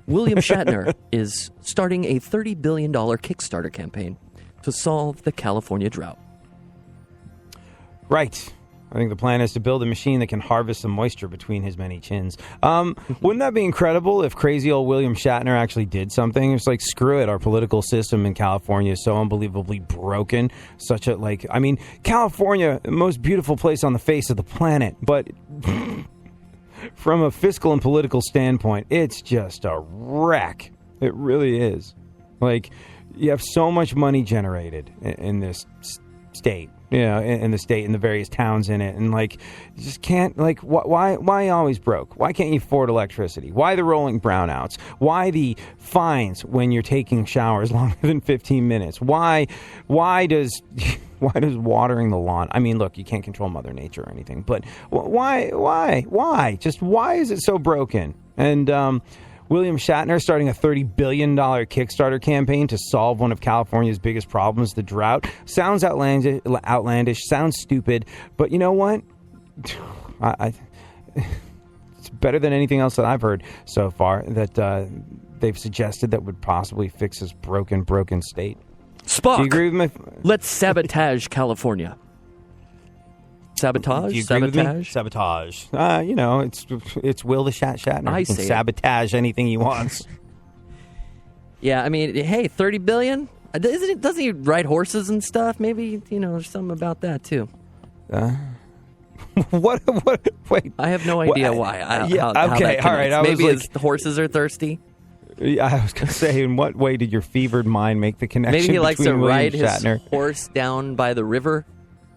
William Shatner is starting a $30 billion Kickstarter campaign to solve the California drought. Right. I think the plan is to build a machine that can harvest the moisture between his many chins. Wouldn't that be incredible if crazy old William Shatner actually did something? It's like, screw it. Our political system in California is so unbelievably broken. California, the most beautiful place on the face of the planet. But from a fiscal and political standpoint, it's just a wreck. It really is. Like, you have so much money generated in this state. In the state and the various towns in it. And, like, you just can't, like, why always broke? Why can't you afford electricity? Why the rolling brownouts? Why the fines when you're taking showers longer than 15 minutes? Why does watering the lawn? I mean, look, you can't control Mother Nature or anything, but why? Just why is it so broken? And, William Shatner starting a $30 billion Kickstarter campaign to solve one of California's biggest problems, the drought. Sounds outlandish, sounds stupid, but you know what? It's better than anything else that I've heard so far that they've suggested that would possibly fix this broken state. Spock, do you agree with me? Let's sabotage California. Sabotage? Do you agree with me? Sabotage. It's Will the Shatner. He can sabotage anything he wants. Yeah, I mean, hey, $30 billion? Doesn't he ride horses and stuff? Maybe, there's something about that, too. What? Wait. I have no idea why. How okay, all right. Maybe his horses are thirsty? Yeah, I was going to say, in what way did your fevered mind make the connection Maybe he likes to ride Shatner? his horse down by the river,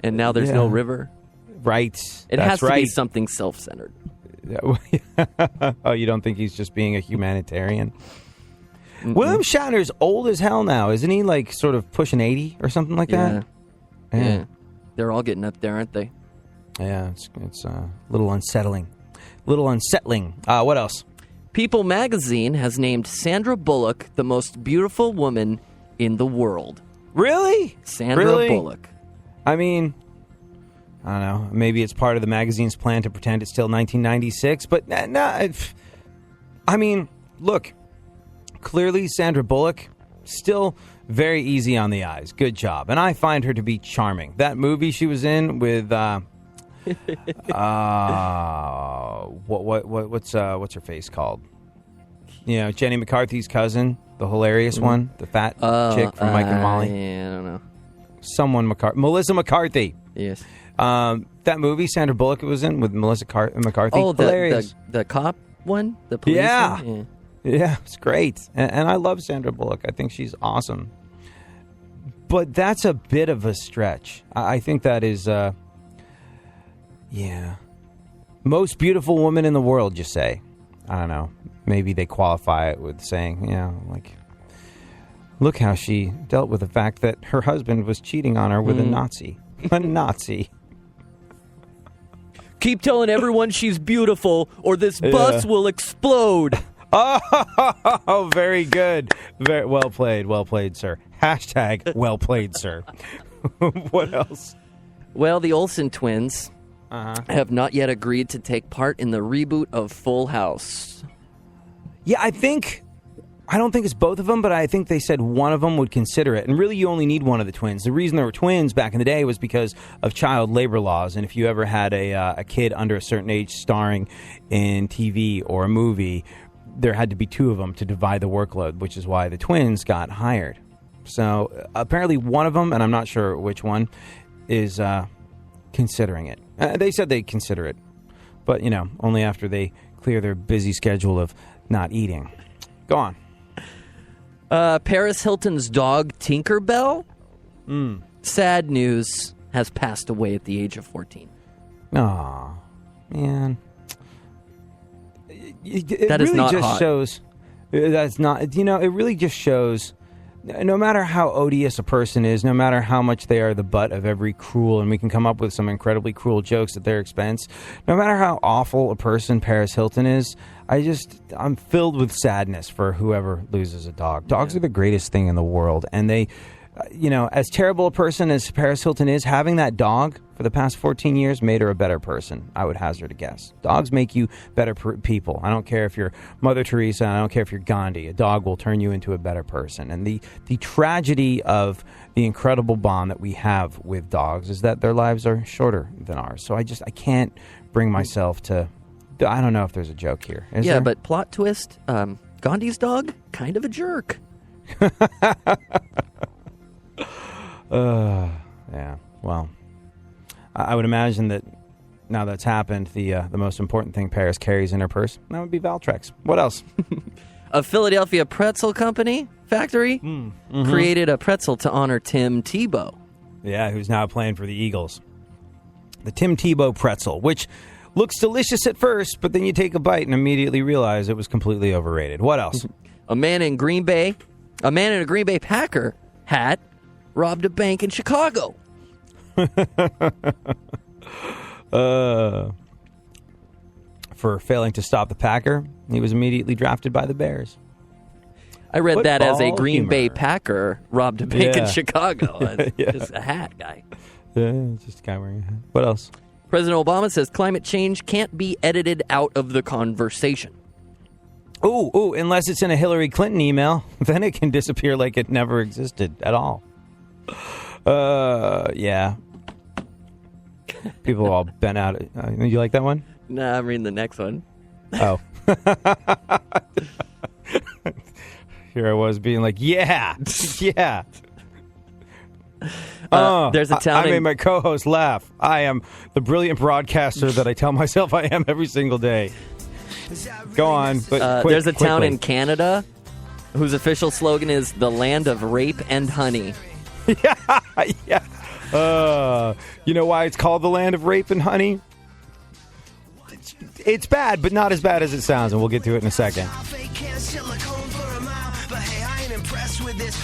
and now there's no river. Right. It has to be something self-centered. Oh, you don't think he's just being a humanitarian? Mm-mm. William Shatner's old as hell now, isn't he? Like, sort of pushing 80 or something like that? Yeah. They're all getting up there, aren't they? Yeah, it's a little unsettling. What else? People magazine has named Sandra Bullock the most beautiful woman in the world. Really? Sandra Bullock. I mean, I don't know. Maybe it's part of the magazine's plan to pretend it's still 1996. But, I mean, look. Clearly, Sandra Bullock, still very easy on the eyes. Good job. And I find her to be charming. That movie she was in with, what's her face called? Jenny McCarthy's cousin, the hilarious one, the fat chick from Mike and Molly. Yeah, I don't know. Melissa McCarthy. Yes. That movie Sandra Bullock was in with Melissa McCarthy. Oh, hilarious. The cop one? The police one? Yeah, it's great. And I love Sandra Bullock. I think she's awesome. But that's a bit of a stretch. I think that is, most beautiful woman in the world, you say. I don't know. Maybe they qualify it with saying, look how she dealt with the fact that her husband was cheating on her with a Nazi. A Nazi. Keep telling everyone she's beautiful or this bus will explode. Oh, very good. Very well played, sir. Hashtag well played, sir. What else? Well, the Olsen twins have not yet agreed to take part in the reboot of Full House. Yeah, I don't think it's both of them, but I think they said one of them would consider it. And really, you only need one of the twins. The reason there were twins back in the day was because of child labor laws. And if you ever had a kid under a certain age starring in TV or a movie, there had to be two of them to divide the workload, which is why the twins got hired. So apparently one of them, and I'm not sure which one, is considering it. They said they'd consider it, but, only after they clear their busy schedule of not eating. Go on. Paris Hilton's dog, Tinkerbell, sad news, has passed away at the age of 14. Aw, man. It that really is not just hot. Shows. That's not. It really just shows. No matter how odious a person is, no matter how much they are the butt of every cruel, and we can come up with some incredibly cruel jokes at their expense. No matter how awful a person Paris Hilton is, I'm filled with sadness for whoever loses a dog. Dogs are the greatest thing in the world, and they as terrible a person as Paris Hilton is, having that dog for the past 14 years made her a better person, I would hazard a guess. Dogs make you better people. I don't care if you're Mother Teresa, and I don't care if you're Gandhi. A dog will turn you into a better person. And the tragedy of the incredible bond that we have with dogs is that their lives are shorter than ours. So I can't bring myself to... I don't know if there's a joke here. Is there? But plot twist, Gandhi's dog, kind of a jerk. Yeah, well, I would imagine that now that's happened, the most important thing Paris carries in her purse, that would be Valtrex. What else? A Philadelphia pretzel factory created a pretzel to honor Tim Tebow. Yeah, who's now playing for the Eagles. The Tim Tebow pretzel, which looks delicious at first, but then you take a bite and immediately realize it was completely overrated. What else? A man in a Green Bay Packer hat robbed a bank in Chicago. For failing to stop the Packer, he was immediately drafted by the Bears. I read that as a Football Green humor. Bay Packer robbed a bank in Yeah. Chicago. It's Yeah. just a hat guy. Yeah, just a guy wearing a hat. What else? President Obama says climate change can't be edited out of the conversation. Ooh, unless it's in a Hillary Clinton email, then it can disappear like it never existed at all. Yeah. People are all bent out. You like that one? Nah, I'm reading the next one. Oh. Here I was being like, yeah. There's a town I made in- my co-host laugh. I am the brilliant broadcaster that I tell myself I am every single day. Go on. But There's a town quickly. in Canada whose official slogan is the land of rape and honey. Yeah. You know why it's called the land of rape and honey? It's bad, but not as bad as it sounds, and we'll get to it in a second.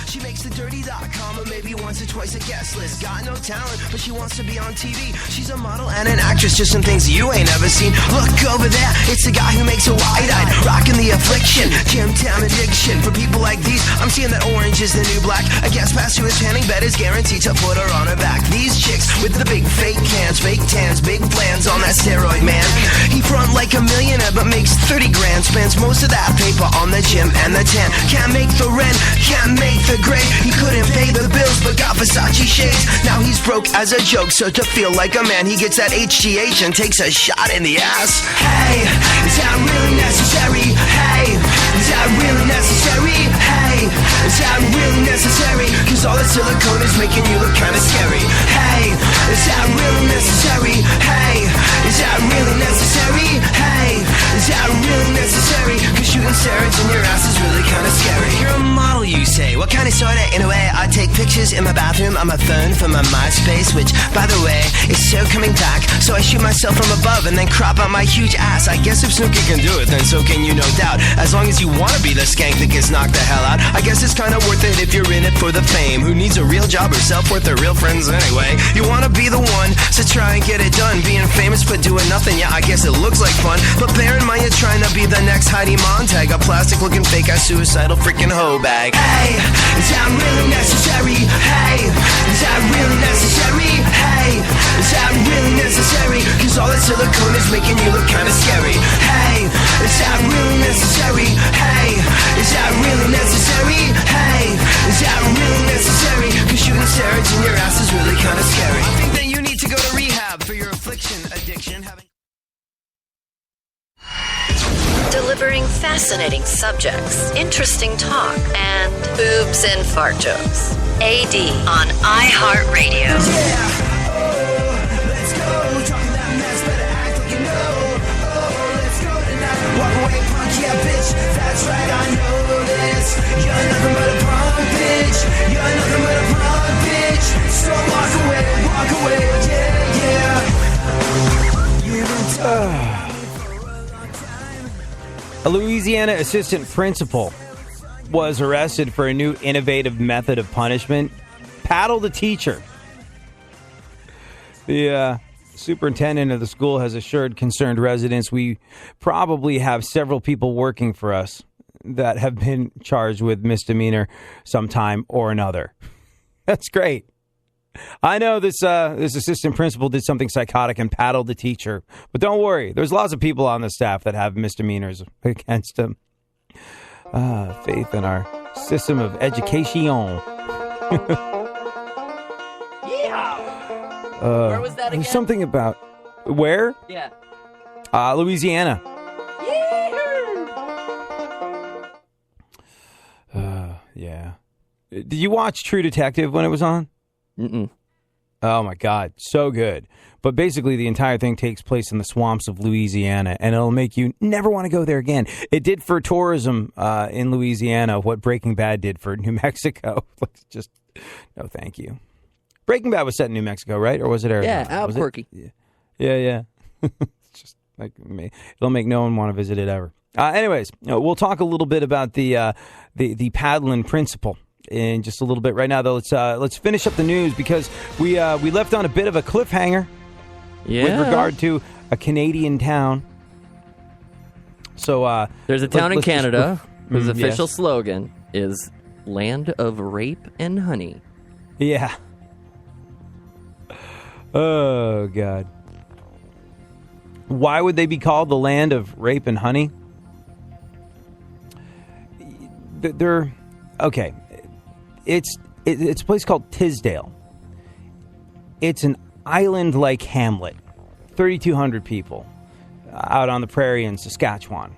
She makes the dirty.com or maybe once or twice a guest list. Got no talent, but she wants to be on TV. She's a model and an actress, just some things you ain't ever seen. Look over there, it's the guy who makes a wide-eyed, rocking the affliction, Jim Town addiction. For people like these, I'm seeing that orange is the new black. A guest pass to his tanning bed is guaranteed to put her on her back. These chicks with the big fake cans, fake tans, big plans on that steroid man. He front like a millionaire but makes 30 grand. Spends most of that paper on the gym and the tan. Can't make the rent, can't make the grade. He couldn't pay the bills but got Versace shades. Now he's broke as a joke, so to feel like a man he gets that HGH and takes a shot in the ass. Hey, is that really necessary? Hey, is that really necessary? Hey, is that really necessary? Cause all the silicone is making you look kinda scary. Hey, is that really necessary? Hey, is that really necessary? Hey, is that really necessary? Cause shooting steroids in your ass is really kinda scary. You're a model, you say. What kind of sorta? In a way, I take pictures in my bathroom on my phone for my MySpace, which, by the way, is so coming back. So I shoot myself from above and then crop out my huge ass. I guess if Snooki can do it, then so can you, no doubt. As long as you wanna be the skank that gets knocked the hell out, I guess it's kinda worth it if you're in it for the fame. Who needs a real job or self-worth or real friends anyway? You wanna be the one, so try and get it done. Being famous but doing nothing, yeah, I guess it looks like fun. But bear in mind you're trying to be the next Heidi Montag, a plastic-looking fake-ass suicidal freaking hoe bag. Hey, is that really necessary? Hey, is that really necessary? Hey, is that really necessary? Cause all that silicone is making you look kinda scary. Hey, is that really necessary? Hey, is that really necessary? Hey, is that really necessary? Cause shooting steroids in your ass is really kinda scary. I think that you need to go to rehab for your affliction addiction. Delivering fascinating subjects, interesting talk, and boobs and fart jokes. AD on iHeartRadio. Yeah, oh, let's go. Talking that mess, better act like you know. Oh, let's go tonight. Walk away, punk, yeah, bitch. That's right, I know this. You're nothing but a punk, bitch. You're nothing but a punk, bitch. So walk away, yeah. You've been talking. A Louisiana assistant principal was arrested for a new innovative method of punishment. Paddle the teacher. The superintendent of the school has assured concerned residents we probably have several people working for us that have been charged with misdemeanor sometime or another. That's great. I know this assistant principal did something psychotic and paddled the teacher, but don't worry. There's lots of people on the staff that have misdemeanors against him. Faith in our system of education. Where was that again? There's something about where? Yeah. Louisiana. Yeah. Did you watch True Detective when it was on? Mm-mm. Oh, my God. So good. But basically, the entire thing takes place in the swamps of Louisiana, and it'll make you never want to go there again. It did for tourism in Louisiana what Breaking Bad did for New Mexico. Just, no, thank you. Breaking Bad was set in New Mexico, right? Or was it Arizona? Yeah, Albuquerque. Yeah. It's just like it'll make no one want to visit it ever. Anyways, we'll talk a little bit about the paddling principle in just a little bit. Right now, though, let's finish up the news because we left on a bit of a cliffhanger with regard to a Canadian town. So there's a town in Canada whose official yes. slogan is "Land of Rape and Honey." Yeah. Oh, God. Why would they be called the land of rape and honey? They're okay. It's a place called Tisdale. It's an island-like hamlet, 3,200 people, out on the prairie in Saskatchewan,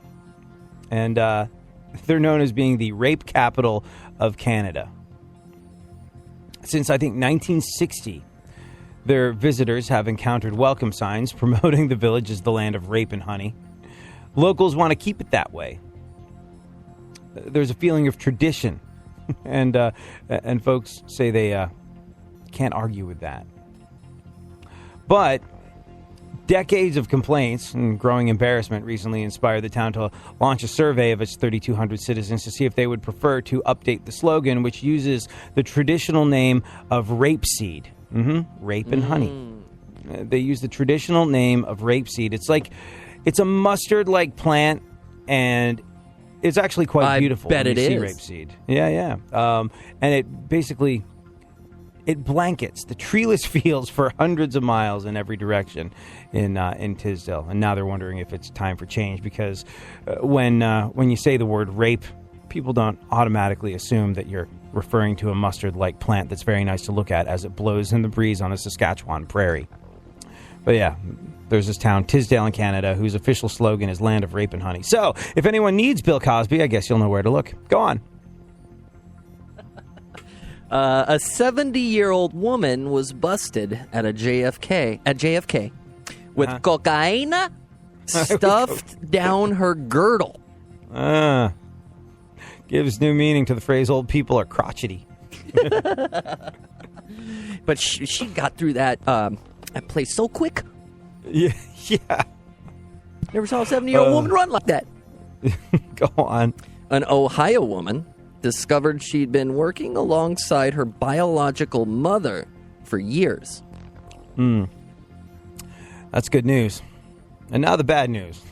and they're known as being the rape capital of Canada. Since I think 1960, their visitors have encountered welcome signs promoting the village as the land of rape and honey. Locals want to keep it that way. There's a feeling of tradition, and folks say they can't argue with that. But decades of complaints and growing embarrassment recently inspired the town to launch a survey of its 3,200 citizens to see if they would prefer to update the slogan, which uses the traditional name of rapeseed. Rape and honey. They use the traditional name of rapeseed. It's a mustard-like plant, and it's actually quite beautiful. I bet it is. Rapeseed. Yeah. And it basically blankets the treeless fields for hundreds of miles in every direction in Tisdale. And now they're wondering if it's time for change because when you say the word rape, people don't automatically assume that you're referring to a mustard-like plant that's very nice to look at as it blows in the breeze on a Saskatchewan prairie. But yeah, there's this town, Tisdale in Canada, whose official slogan is Land of Rape and Honey. So, if anyone needs Bill Cosby, I guess you'll know where to look. Go on. A 70-year-old woman was busted at JFK with cocaine stuffed down her girdle. Gives new meaning to the phrase "old people are crotchety." But she got through that place so quick. Yeah. Never saw a 70-year-old woman run like that. Go on. An Ohio woman discovered she'd been working alongside her biological mother for years. That's good news. And now the bad news.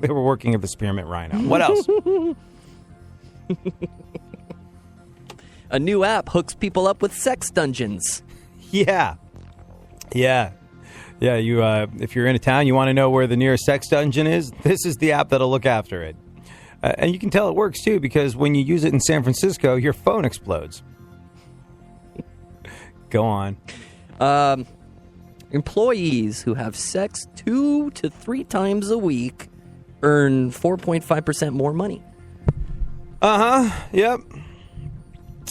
They were working at the Spearmint Rhino. What else? A new app hooks people up with sex dungeons. Yeah. You, if you're in a town, you want to know where the nearest sex dungeon is. This is the app that'll look after it. And you can tell it works, too, because when you use it in San Francisco, your phone explodes. Go on. Employees who have sex 2 to 3 times a week earn 4.5% more money. Yep.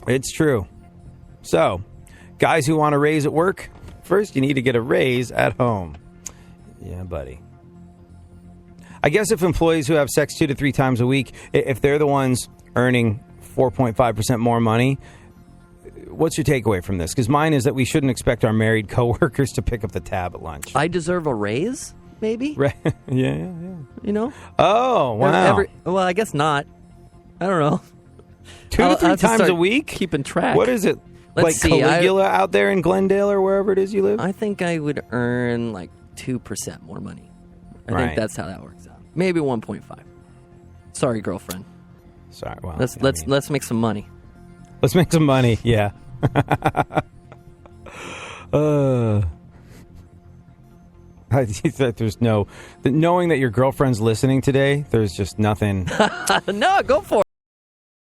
It's true. So, guys who want a raise at work, first you need to get a raise at home. Yeah, buddy. I guess if employees who have sex 2 to 3 times a week, if they're the ones earning 4.5% more money, what's your takeaway from this? Because mine is that we shouldn't expect our married coworkers to pick up the tab at lunch. I deserve a raise, maybe? Right. Yeah. You know? Oh, wow. Well, I guess not. I don't know. 2 to 3 times a week? Keeping track. What is it? Let's see. Caligula out there in Glendale or wherever it is you live? I think I would earn like 2% more money. I think that's how that works out. Maybe 1.5. Sorry, girlfriend. Sorry. Well, Let's make some money. Let's make some money. Yeah. There's knowing that your girlfriend's listening today, there's just nothing. No, go for it.